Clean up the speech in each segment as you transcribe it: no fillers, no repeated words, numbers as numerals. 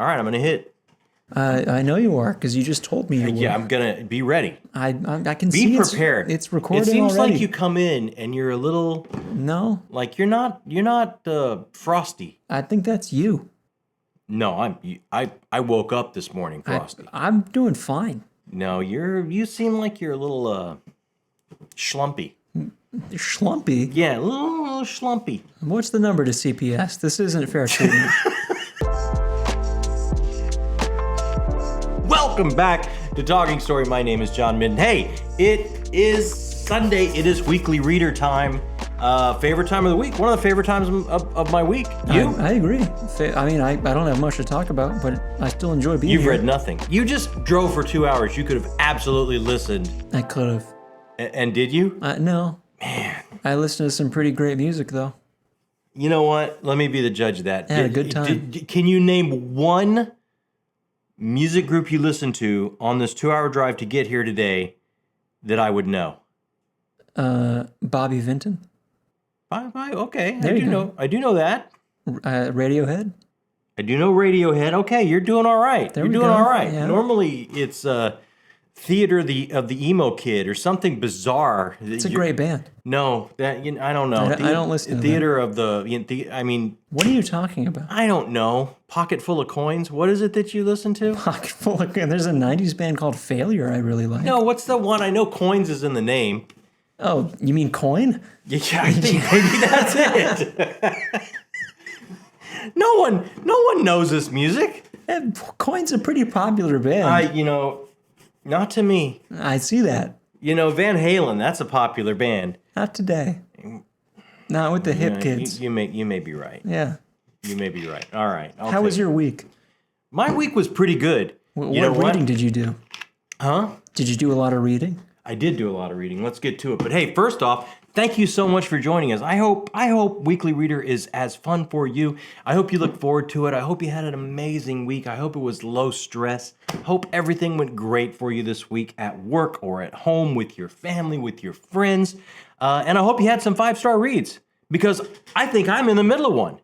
All right, I'm going to hit. I know you are, because you just told me you were. Yeah, I'm going to be ready. I can see Be prepared. It's recording It seems already. like you come in and you're a little... No. Like you're not frosty. I think that's you. No, I woke up this morning frosty. I'm doing fine. No, you seem like you're a little schlumpy. Schlumpy? Yeah, a little schlumpy. What's the number to CPS? This isn't fair treatment. Welcome back to Talking Story. My name is John Midden. Hey, it is Sunday. It is weekly reader time. Favorite time of the week. One of the favorite times of my week. You? I agree. I mean, I don't have much to talk about, but I still enjoy being here. You've read nothing. You just drove for 2 hours. You could have absolutely listened. I could have. And did you? No. Man. I listened to some pretty great music, though. You know what? Let me be the judge of that. I had a good time. Can you name one music group you listened to on this 2-hour drive to get here today that I would know? Bobby Vinton. Bye. Okay. There I do know that. Radiohead. I do know Radiohead. Okay, you're doing all right. You're doing all right. Yeah. Normally it's Theater of the Emo Kid or something bizarre. It's a great band. No, I don't know. I don't listen to Theater of the I mean, what are you talking about? I don't know. Pocket Full of Coins. What is it that you listen to? Pocket Full of Coins. There's a 90s band called Failure I really like. No, what's the one? I know Coins is in the name. Oh, you mean Coin? Yeah, I think maybe that's it. No one knows this music. Coin's a pretty popular band. Not to me. I see that. Van Halen, that's a popular band. Not today. Not with the hip kids. You may be right. Yeah. You may be right. All right. How was your week? My week was pretty good. What reading did you do? Huh? Did you do a lot of reading? I did do a lot of reading. Let's get to it. But hey, first off, thank you so much for joining us. I hope Weekly Reader is as fun for you. I hope you look forward to it. I hope you had an amazing week. I hope it was low stress. Hope everything went great for you this week at work or at home with your family, with your friends. And I hope you had some 5-star reads because I think I'm in the middle of one.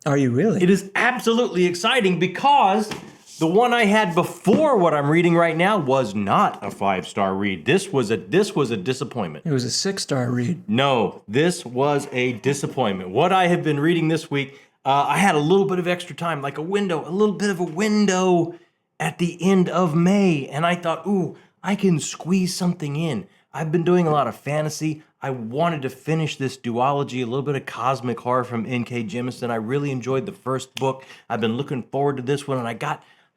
Are you really? It is absolutely exciting because the one I had before what I'm reading right now was not a 5-star read. This was a disappointment. It was a 6-star read. No, this was a disappointment. What I have been reading this week, I had a little bit of extra time, like a little bit of a window at the end of May. And I thought, ooh, I can squeeze something in. I've been doing a lot of fantasy. I wanted to finish this duology, a little bit of cosmic horror from N.K. Jemisin. I really enjoyed the first book. I've been looking forward to this one, and I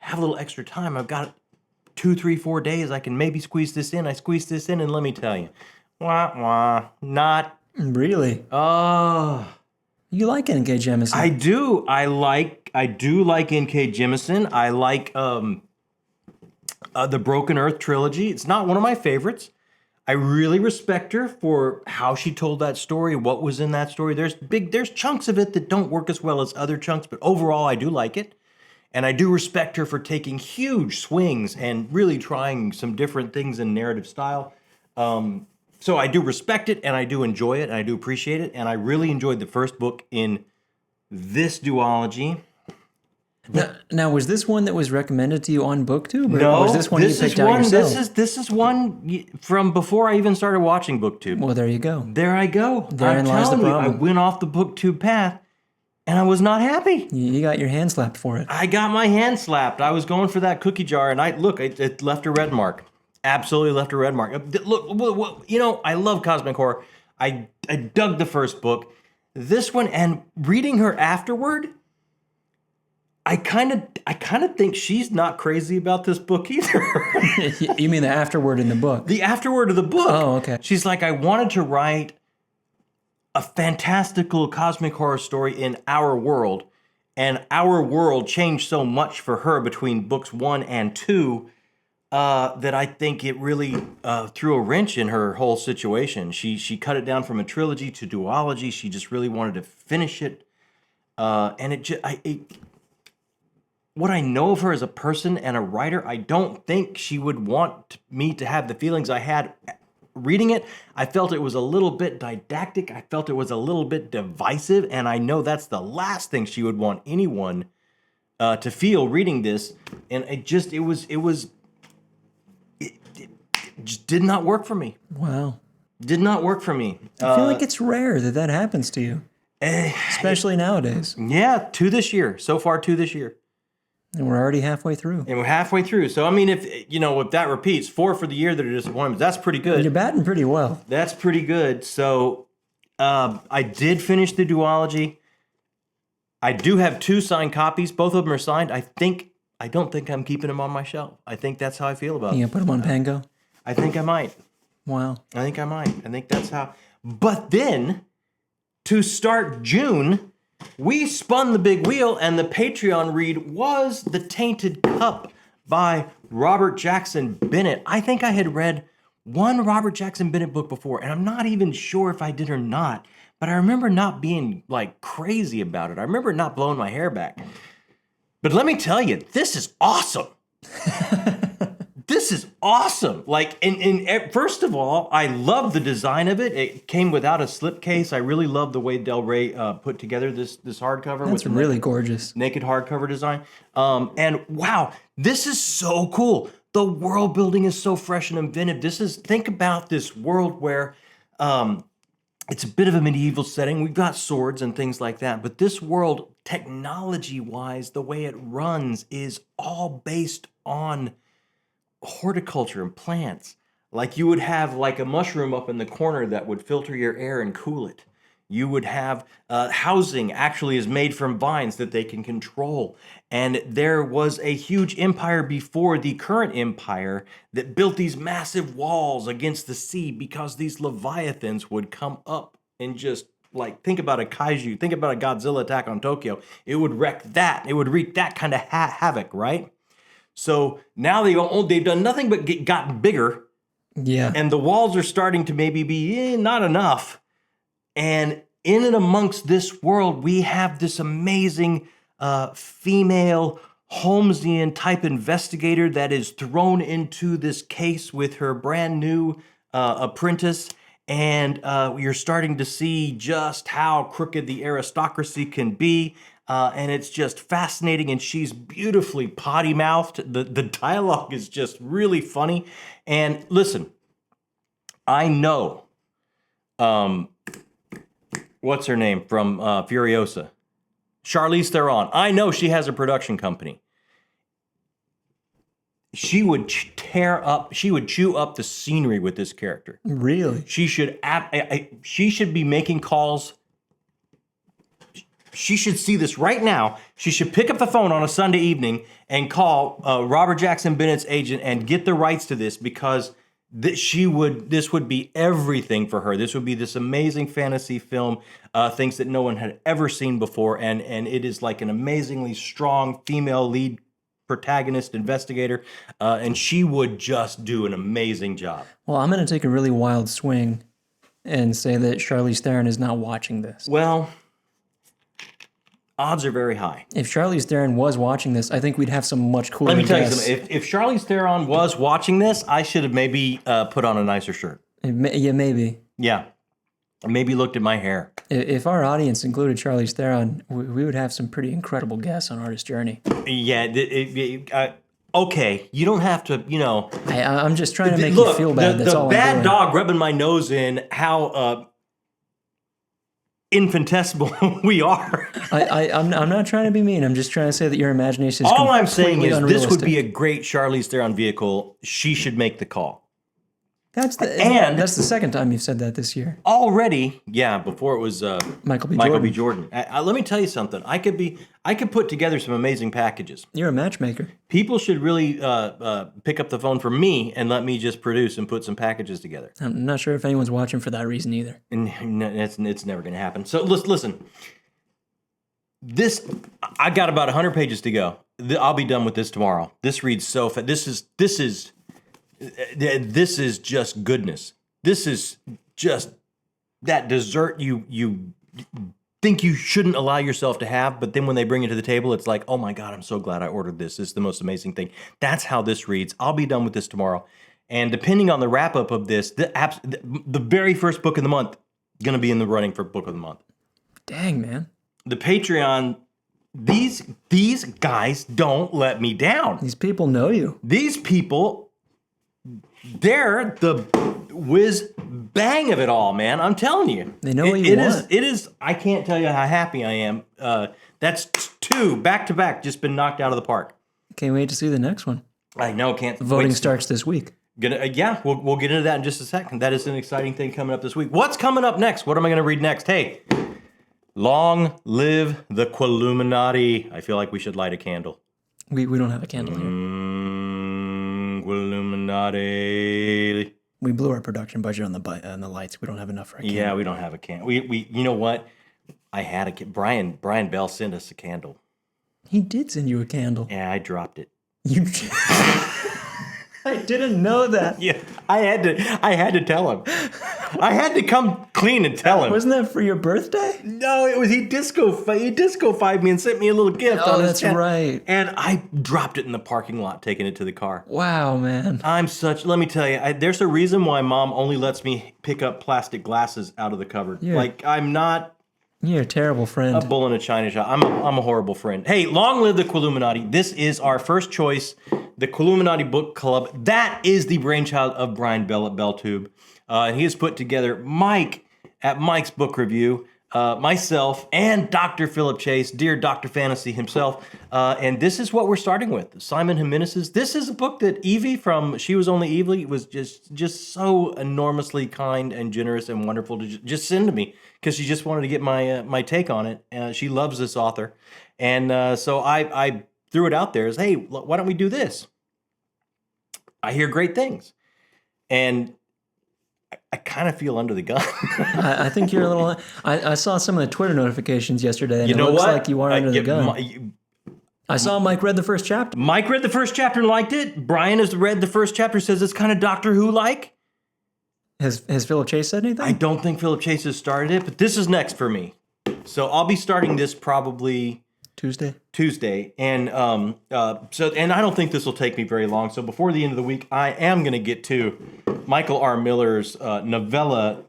have a little extra time. I've got 2, 3, 4 days. I can maybe squeeze this in. I squeezed this in, and let me tell you, not really. Oh, you like N.K. Jemisin? I do. I do like N.K. Jemisin. I like the Broken Earth trilogy. It's not one of my favorites. I really respect her for how she told that story, what was in that story. There's chunks of it that don't work as well as other chunks, but overall I do like it. And I do respect her for taking huge swings and really trying some different things in narrative style. So I do respect it, and I do enjoy it, and I do appreciate it. And I really enjoyed the first book in this duology. Now, was this one that was recommended to you on BookTube? Or No, was this one you picked out yourself? This is one from before I even started watching BookTube. Well, there you go. There I go. Therein lies the problem. I went off the BookTube path. And I was not happy. You got your hand slapped for it. I got my hand slapped. I was going for that cookie jar, and it left a red mark. Absolutely left a red mark. Look, I love cosmic horror. I dug the first book. This one, and reading her afterward, I kind of think she's not crazy about this book either. You mean the afterword in the book? The afterword of the book. Oh, okay. She's like, I wanted to write a fantastical cosmic horror story in our world, and our world changed so much for her between books 1 and 2 that I think it really threw a wrench in her whole situation. She cut it down from a trilogy to duology. She just really wanted to finish it, and what I know of her as a person and a writer, I don't think she would want me to have the feelings I had reading it. I felt it was a little bit didactic. I felt it was a little bit divisive, and I know that's the last thing she would want anyone to feel reading this, and it just did not work for me. Wow. Did not work for me. I feel like it's rare that happens to you, especially nowadays. Yeah, 2 this year. So far, 2 this year. And we're already halfway through. And we're halfway through. So, I mean, if that repeats, 4 for the year that are disappointments, that's pretty good. You're batting pretty well. That's pretty good. So, I did finish the duology. I do have 2 signed copies. Both of them are signed. I don't think I'm keeping them on my shelf. I think that's how I feel about it. You gonna put them on Pango? I think I might. Wow. I think I might. I think that's how. But then, to start June, we spun the big wheel, and the Patreon read was The Tainted Cup by Robert Jackson Bennett. I think I had read one Robert Jackson Bennett book before, and I'm not even sure if I did or not, but I remember not being like crazy about it. I remember not blowing my hair back. But let me tell you, this is awesome. This is awesome. Like, and first of all, I love the design of it. It came without a slipcase. I really love the way Del Rey put together this hardcover. That's with really gorgeous. Naked hardcover design. And wow, this is so cool. The world building is so fresh and inventive. Think about this world where it's a bit of a medieval setting. We've got swords and things like that. But this world, technology-wise, the way it runs is all based on horticulture and plants. Like you would have like a mushroom up in the corner that would filter your air and cool it. You would have housing actually is made from vines that they can control. And there was a huge empire before the current empire that built these massive walls against the sea because these leviathans would come up and just like, think about a kaiju, think about a Godzilla attack on Tokyo. It would wreak that kind of havoc, right? So now they've done nothing but gotten bigger. Yeah. And the walls are starting to maybe be not enough. And in and amongst this world, we have this amazing female Holmesian type investigator that is thrown into this case with her brand new apprentice. And you're starting to see just how crooked the aristocracy can be. And it's just fascinating, and she's beautifully potty-mouthed. The dialogue is just really funny. And listen, I know, what's her name from Furiosa? Charlize Theron. I know she has a production company. She would chew up the scenery with this character. Really? She should be making calls. She should see this right now. She should pick up the phone on a Sunday evening and call Robert Jackson Bennett's agent and get the rights to this, because this would be everything for her. This would be this amazing fantasy film, things that no one had ever seen before, and it is like an amazingly strong female lead protagonist investigator, and she would just do an amazing job. Well, I'm going to take a really wild swing and say that Charlize Theron is not watching this. Well, odds are very high. If Charlize Theron was watching this, I think we'd have some much cooler Let me tell you guests. something. If Charlize Theron was watching this, I should have maybe put on a nicer shirt. Yeah, maybe. Yeah. Maybe looked at my hair. If our audience included Charlize Theron, we would have some pretty incredible guests on Artist Journey. Yeah. Okay, you don't have to, I'm just trying to make you feel bad. That's all I'm doing. The bad dog rubbing my nose in how infinitesimal we are. I'm not trying to be mean. I'm just trying to say that your imagination is all I'm saying is this would unrealistic. be a great Charlize Theron vehicle. She should make the call. That's the second time you've said that this year. Already, yeah. Before it was Michael B. Jordan. Let me tell you something. I could put together some amazing packages. You're a matchmaker. People should really pick up the phone for me and let me just produce and put some packages together. I'm not sure if anyone's watching for that reason either. And it's never going to happen. So listen. I got about 100 pages to go. I'll be done with this tomorrow. This reads so fast. This is just goodness. This is just that dessert you think you shouldn't allow yourself to have, but then when they bring it to the table, it's like, oh my God, I'm so glad I ordered this. This is the most amazing thing. That's how this reads. I'll be done with this tomorrow. And depending on the wrap up of this, the very first book of the month is going to be in the running for book of the month. Dang, man. The Patreon these guys don't let me down. These people know you. These people, they're the whiz bang of it all, man. I'm telling you. They know what you want. It is. I can't tell you how happy I am. That's 2 back-to-back just been knocked out of the park. Can't wait to see the next one. I know. Can't. Voting starts this week. Yeah, we'll get into that in just a second. That is an exciting thing coming up this week. What's coming up next? What am I going to read next? Hey, long live the Quilluminati. I feel like we should light a candle. We don't have a candle here. Quilluminati. We blew our production budget on the lights. We don't have enough for a candle. Yeah, we don't have a candle. We you know what? I had a Brian Bell sent us a candle. He did send you a candle. Yeah, I dropped it. You I didn't know that. Yeah, I had to tell him. I had to come clean and tell him. Wasn't that for your birthday? No, it was he disco-fied me and sent me a little gift. Oh, on his that's channel. right. And I dropped it in the parking lot, taking it to the car. Wow, man. Let me tell you, there's a reason why Mom only lets me pick up plastic glasses out of the cupboard. Yeah. Like, I'm not You're a terrible friend. a bull in a china shop. I'm a horrible friend. Hey, long live the Quilluminati. This is our first choice, the Quilluminati Book Club. That is the brainchild of Brian Bell at BellTube. And he has put together Mike at Mike's Book Review, myself, and Dr. Philip Chase, dear Dr. Fantasy himself. And this is what we're starting with, Simon Jimenez's. This is a book that Evie from She Was Only Evie was just so enormously kind and generous and wonderful to just send to me because she just wanted to get my take on it. She loves this author. And so I threw it out there as, hey, why don't we do this? I hear great things. And I kind of feel under the gun. I think you're a little. I saw some of the Twitter notifications yesterday, and You it know looks what? like you are under the gun. I saw Mike read the first chapter. Mike read the first chapter and liked it. Brian has read the first chapter, says it's kind of Doctor Who-like. Has Philip Chase said anything? I don't think Philip Chase has started it, but this is next for me. So I'll be starting this probably Tuesday, and and I don't think this will take me very long. So before the end of the week, I am going to get to Michael R. Miller's novella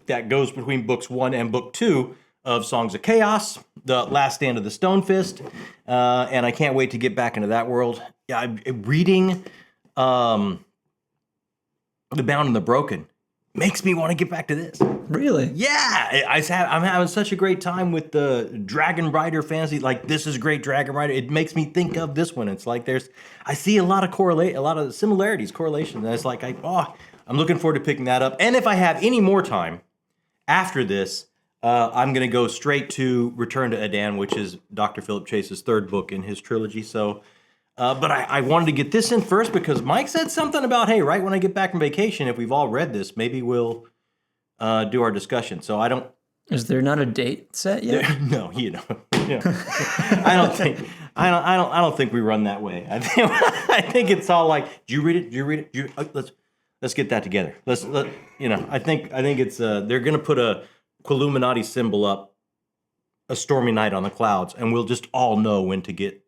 that goes between books 1 and book 2 of Songs of Chaos, The Last Stand of the Stone Fist, and I can't wait to get back into that world. Yeah, I'm reading The Bound and the Broken. Makes me want to get back to this. Really? Yeah, I'm having such a great time with the Dragon Rider fantasy. Like, this is great Dragon Rider. It makes me think of this one. It's like I see a lot of similarities, correlation. And it's like, I'm looking forward to picking that up. And if I have any more time after this, I'm going to go straight to Return to Adan, which is Dr. Philip Chase's third book in his trilogy. So, but I wanted to get this in first because Mike said something about, hey, right when I get back from vacation, if we've all read this, maybe we'll do our discussion. So I don't. Is there not a date set yet? No, I don't think we run that way. I think it's all like, do you read it? Let's get that together. I think it's they're gonna put a Quilluminati symbol up a stormy night on the clouds, and we'll just all know when to get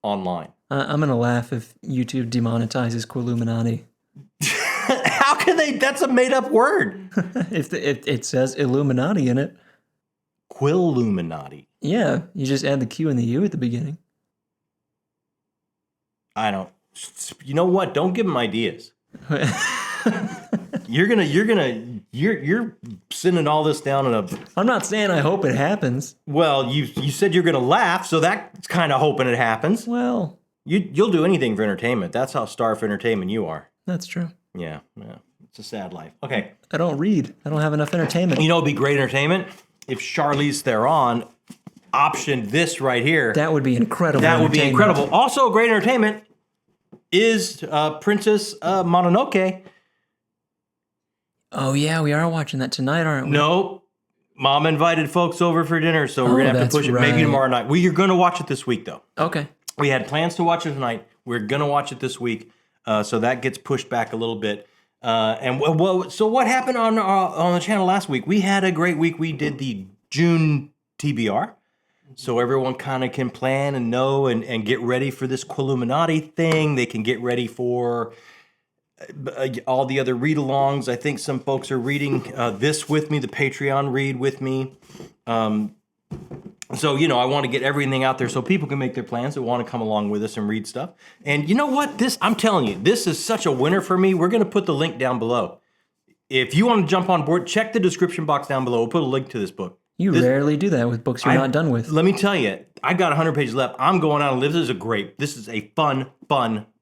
online. I'm gonna laugh if YouTube demonetizes Quilluminati. How can they? That's a made-up word. if it says Illuminati in it. Quilluminati. Yeah, you just add the Q and the U at the beginning. I don't. You know what? Don't give them ideas. You're sending all this down in a. I'm not saying I hope it happens. Well, you said you're gonna laugh, so that's kind of hoping it happens. Well, you'll do anything for entertainment. That's how starved for entertainment you are. That's true. Yeah. It's a sad life. Okay. I don't read. I don't have enough entertainment. You know, it'd be great entertainment if Charlize Theron optioned this right here. That would be incredible. That would be incredible. Also, great entertainment is Princess Mononoke. Oh yeah, we are watching that tonight, aren't we? No, Mom invited folks over for dinner, so we're gonna have to push it maybe tomorrow night. You're gonna watch it this week, though. Okay. We had plans to watch it tonight. We're gonna watch it this week, so that gets pushed back a little bit. So what happened on the channel last week? We had a great week. We did the June TBR, so everyone kind of can plan and know and get ready for this Quilluminati thing. They can get ready for all the other read-alongs. I think some folks are reading this with me, the Patreon read with me. So, I want to get everything out there so people can make their plans that want to come along with us and read stuff. And you know what? I'm telling you, this is such a winner for me. We're going to put the link down below. If you want to jump on board, check the description box down below. We'll put a link to this book. You rarely do that with books you're not done with. Let me tell you, I got 100 pages left. I'm going out and live. This is a fun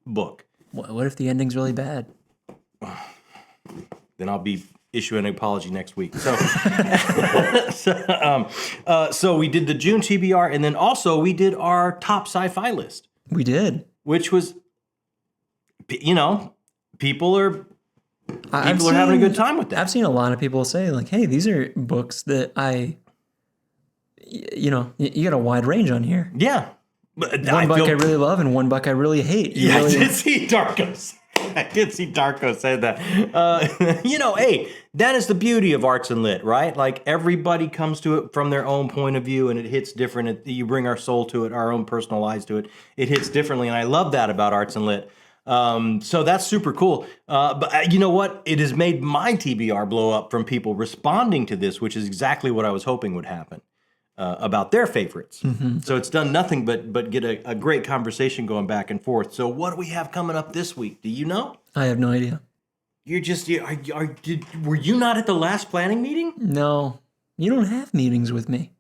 book. What if the ending's really bad? Then I'll be issuing an apology next week. So, so we did the June TBR, and then also we did our top sci-fi list. We did. Which was, people are having a good time with that. I've seen a lot of people say, like, hey, these are books that you got a wide range on here. Yeah. One book I really love and one book I really hate. I did see Darko say that. Hey, that is the beauty of arts and lit, right? Like, everybody comes to it from their own point of view, and it hits different. You bring our soul to it, our own personal eyes to it. It hits differently, and I love that about arts and lit. So that's super cool. But you know what? It has made my TBR blow up from people responding to this, which is exactly what I was hoping would happen. About their favorites. Mm-hmm. So it's done nothing but get a great conversation going back and forth. So what do we have coming up this week? Do you know? I have no idea. Were you not at the last planning meeting? No, you don't have meetings with me.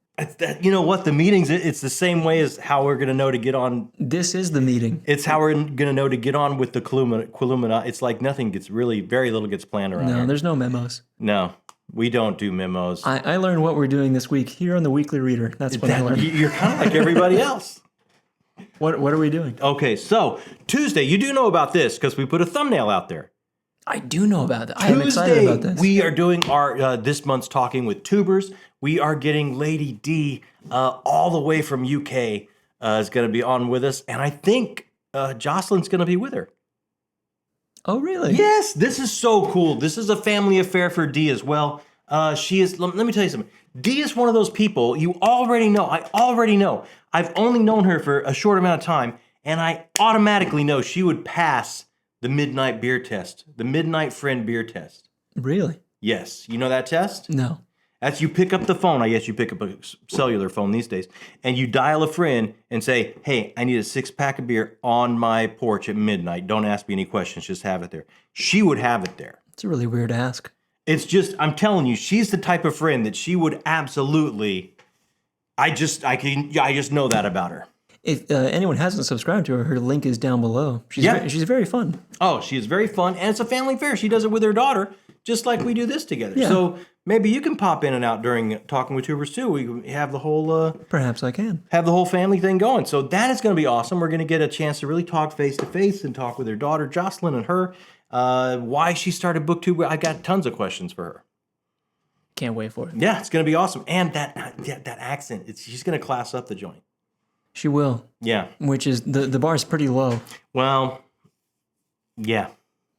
You know what? The meetings, it's the same way as how we're going to know to get on. This is the meeting. It's how we're going to know to get on with the Quillumina. It's like nothing gets very little gets planned around here. No, there's no memos. No. We don't do memos. I learned what we're doing this week here on the Weekly Reader. That's what I learned. You're kind of like everybody else. What are we doing? Okay, so Tuesday, you do know about this because we put a thumbnail out there. I do know about that. I am excited about this. We are doing our this month's Talking with Tubers. We are getting Lady D all the way from UK is going to be on with us. And I think Jocelyn's going to be with her. Oh, really? Yes, this is so cool. This is a family affair for Dee as well. She is, let me tell you something. Dee is one of those people you already know. I already know. I've only known her for a short amount of time, and I automatically know she would pass the midnight beer test, the midnight friend beer test. Really? Yes. You know that test? No. That's you pick up the phone. I guess you pick up a cellular phone these days, and you dial a friend and say, hey, I need a 6-pack of beer on my porch at midnight. Don't ask me any questions. Just have it there. She would have it there. It's a really weird ask. It's just, I'm telling you, she's the type of friend that she would absolutely, I just know that about her. If anyone hasn't subscribed to her, her link is down below. She's very fun. Oh, she is very fun, and it's a family affair. She does it with her daughter, just like we do this together. Yeah. So maybe you can pop in and out during Talking with Tubers too. We have the whole perhaps I can have the whole family thing going. So that is going to be awesome. We're going to get a chance to really talk face to face and talk with her daughter Jocelyn and her why she started BookTube. I got tons of questions for her. Can't wait for it. Yeah, it's going to be awesome. And that accent, she's going to class up the joint. She will. Yeah. Which is, the bar's pretty low. Well, yeah.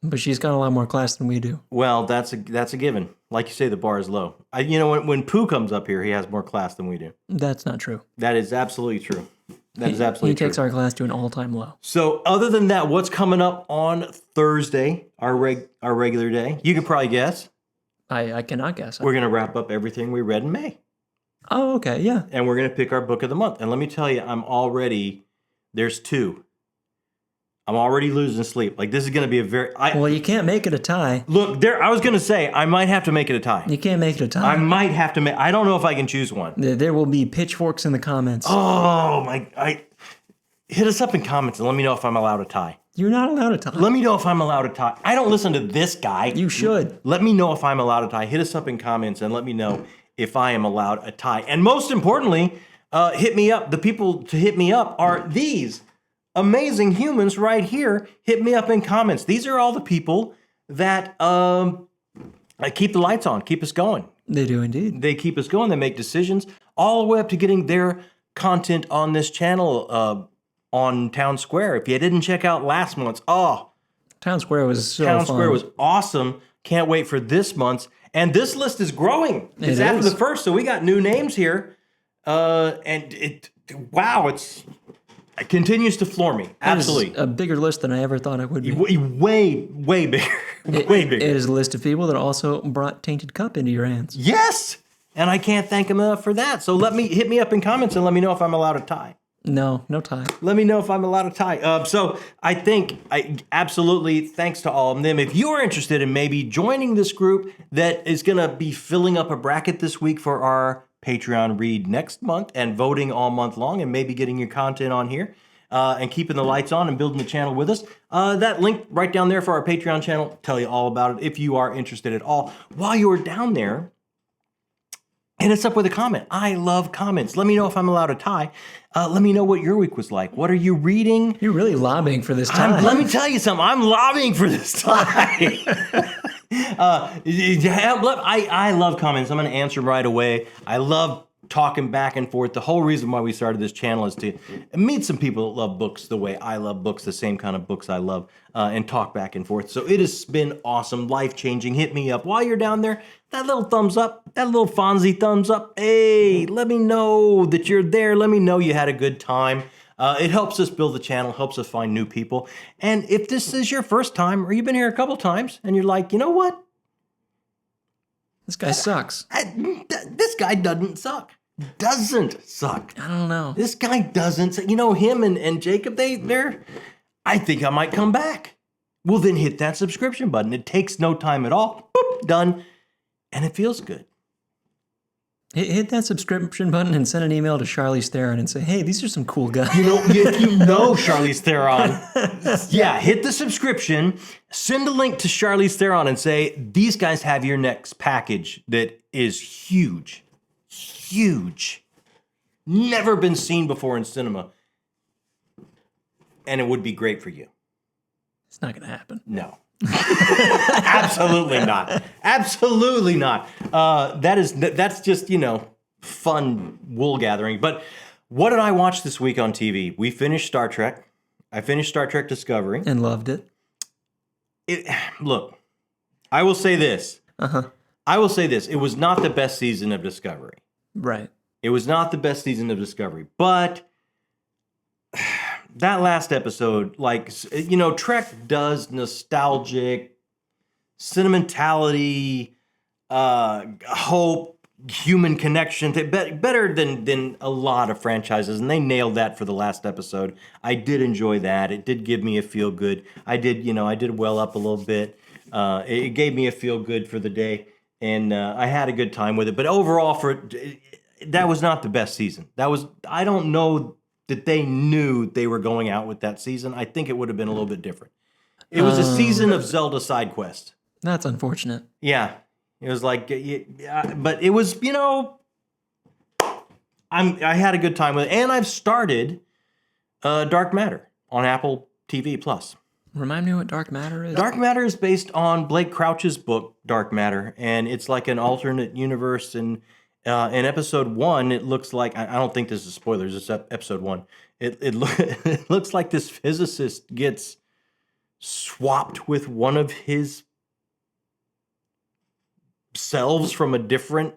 But she's got a lot more class than we do. Well, that's a given. Like you say, the bar is low. When Pooh comes up here, he has more class than we do. That's not true. That is absolutely true. He takes our class to an all-time low. So other than that, what's coming up on Thursday, our regular day? You can probably guess. I cannot guess. We're going to wrap up everything we read in May. Oh, okay, yeah. And we're going to pick our book of the month. And let me tell you, there's 2. I'm already losing sleep. Like, this is going to be well, you can't make it a tie. Look, I was going to say, I might have to make it a tie. You can't make it a tie. I might have to I don't know if I can choose one. There will be pitchforks in the comments. Oh, hit us up in comments and let me know if I'm allowed a tie. You're not allowed a tie. Let me know if I'm allowed a tie. I don't listen to this guy. You should. Let me know if I'm allowed a tie. Hit us up in comments and let me know if I am allowed a tie. And most importantly, hit me up. The people to hit me up are these amazing humans right here. Hit me up in comments. These are all the people that keep the lights on, keep us going. They do indeed. They keep us going. They make decisions all the way up to getting their content on this channel on Town Square. If you didn't check out last month's, Town Square was so fun. Town Square was awesome. Can't wait for this month's. And this list is growing. It's after the first, so we got new names here. It continues to floor me. Absolutely. A bigger list than I ever thought it would be. Way bigger. Way bigger. It is a list of people that also brought Tainted Cup into your hands. Yes! And I can't thank him enough for that. So hit me up in comments and let me know if I'm allowed to tie. No tie. Let me know if I'm allowed to tie. So I absolutely thanks to all of them. If you're interested in maybe joining this group that is going to be filling up a bracket this week for our Patreon read next month and voting all month long and maybe getting your content on here and keeping the lights on and building the channel with us, that link right down there for our Patreon channel, tell you all about it if you are interested at all. While you're down there, hit us up with a comment. I love comments. Let me know if I'm allowed to tie. Let me know what your week was like. What are you reading? You're really lobbying for this time. Let me tell you something. I'm lobbying for this tie. I love comments. I'm going to answer right away. I love talking back and forth. The whole reason why we started this channel is to meet some people that love books the way I love books, the same kind of books I love, and talk back and forth. So it has been awesome, life-changing. Hit me up while you're down there. That little thumbs up, that little Fonzie thumbs up. Hey, let me know that you're there. Let me know you had a good time. It helps us build the channel, helps us find new people. And if this is your first time or you've been here a couple times and you're like, you know what? This guy sucks. This guy doesn't suck. Doesn't suck. I don't know. This guy doesn't suck. You know, him and Jacob, they're, I think I might come back. Well, then hit that subscription button. It takes no time at all. Boop, done. And it feels good. Hit that subscription button and send an email to Charlize Theron and say, hey, these are some cool guys. You know, if you know Charlize Theron, yeah, hit the subscription, send a link to Charlize Theron and say, these guys have your next package that is huge. Huge. Never been seen before in cinema. And it would be great for you. It's not going to happen. No. Absolutely not. Absolutely not. That's just, you know, fun wool gathering. But what did I watch this week on TV? We finished Star Trek. I finished Star Trek Discovery. And loved it. Look, I will say this. I will say this. It was not the best season of Discovery. Right. It was not the best season of Discovery. But that last episode, like, you know, Trek does nostalgic, sentimentality, hope, human connection, better than a lot of franchises, and they nailed that for the last episode. I did enjoy that. It did give me a feel good. I did well up a little bit. It gave me a feel good for the day, and I had a good time with it. But overall, that was not the best season. I don't know that they knew they were going out with that season. I think it would have been a little bit different. It was a season of Zelda side quest. That's unfortunate. Yeah. It was like, but it was, you know, I had a good time with it. And I've started Dark Matter on Apple TV Plus. Remind me what Dark Matter is? Dark Matter is based on Blake Crouch's book, Dark Matter. And it's like an alternate universe. And in episode 1, it looks like, I don't think this is spoilers, it's episode 1. It looks like this physicist gets swapped with one of his selves from a different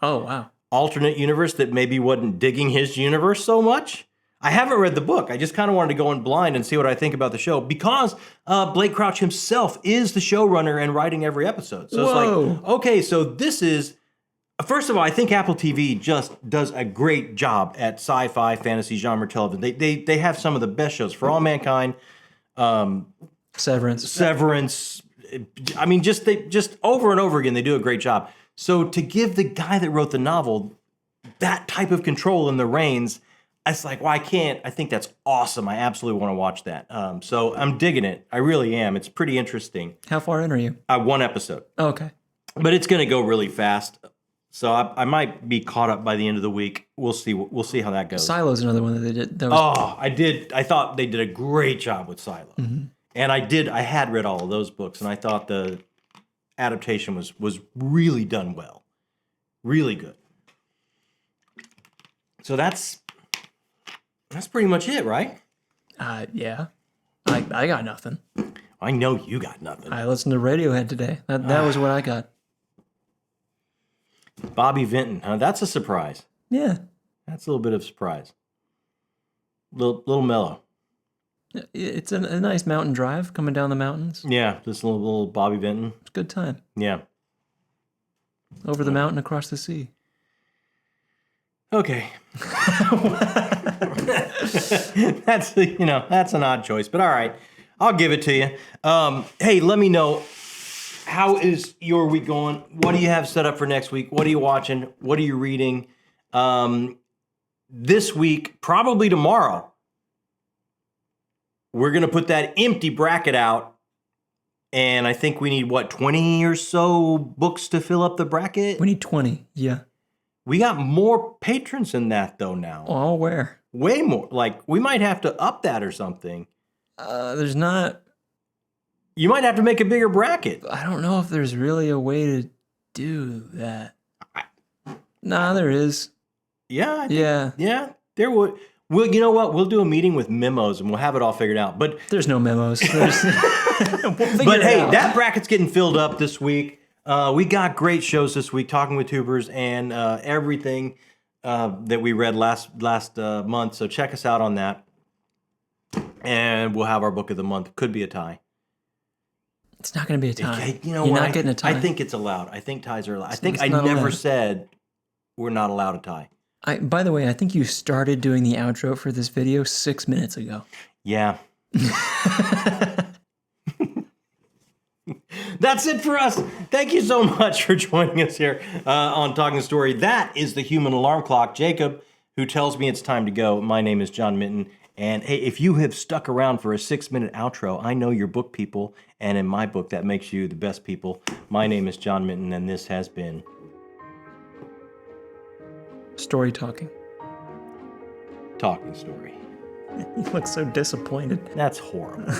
alternate universe that maybe wasn't digging his universe so much. I haven't read the book. I just kind of wanted to go in blind and see what I think about the show because Blake Crouch himself is the showrunner and writing every episode. So it's like, okay, so this is, first of all, I think Apple TV just does a great job at sci-fi, fantasy genre television. They have some of the best shows. For All Mankind, Severance. I mean, just over and over again, they do a great job. So to give the guy that wrote the novel that type of control in the reins, it's like, well, I can't. I think that's awesome. I absolutely want to watch that. So I'm digging it. I really am. It's pretty interesting. How far in are you? 1 episode. Oh, okay. But it's going to go really fast. So I might be caught up by the end of the week. We'll see. We'll see how that goes. Silo's another one that they did. I thought they did a great job with Silo. Mm-hmm. And I had read all of those books, and I thought the adaptation was really done well. Really good. So that's pretty much it, right? Yeah. I got nothing. I know you got nothing. I listened to Radiohead today. That was what I got. Bobby Vinton, huh? That's a surprise. Yeah. That's a little bit of a surprise. Little mellow. It's a nice mountain drive coming down the mountains. Yeah, this little Bobby Vinton. It's a good time. Yeah. Over the mountain, across the sea. Okay. That's that's an odd choice, but all right, I'll give it to you. Hey, let me know, how is your week going? What do you have set up for next week? What are you watching? What are you reading? This week, probably tomorrow, we're gonna put that empty bracket out, and I think we need 20 or so books to fill up the bracket. We need 20. Yeah. We got more patrons than that though now. Oh, where? Way more. Like, we might have to up that or something. There's not. You might have to make a bigger bracket. I don't know if there's really a way to do that. Nah, there is. Yeah. Yeah. There would. Well, you know what? We'll do a meeting with memos and we'll have it all figured out. But There's no memos. We'll but figure it hey, out. that bracket's getting filled up this week. We got great shows this week, talking with tubers and everything that we read last month. So check us out on that, and we'll have our book of the month. Could be a tie. It's not going to be a tie. Okay, you know You're what? not getting a tie. I think it's allowed. I think ties are allowed. I think It's I not never allowed. said we're not allowed a tie. By the way, I think you started doing the outro for this video 6 minutes ago. Yeah. That's it for us. Thank you so much for joining us here on Talking Story. That is the human alarm clock, Jacob, who tells me it's time to go. My name is John Minton. And hey, if you have stuck around for a 6-minute outro, I know you're book people. And in my book, that makes you the best people. My name is John Minton, and this has been Story talking. Talking Story. You look so disappointed. That's horrible.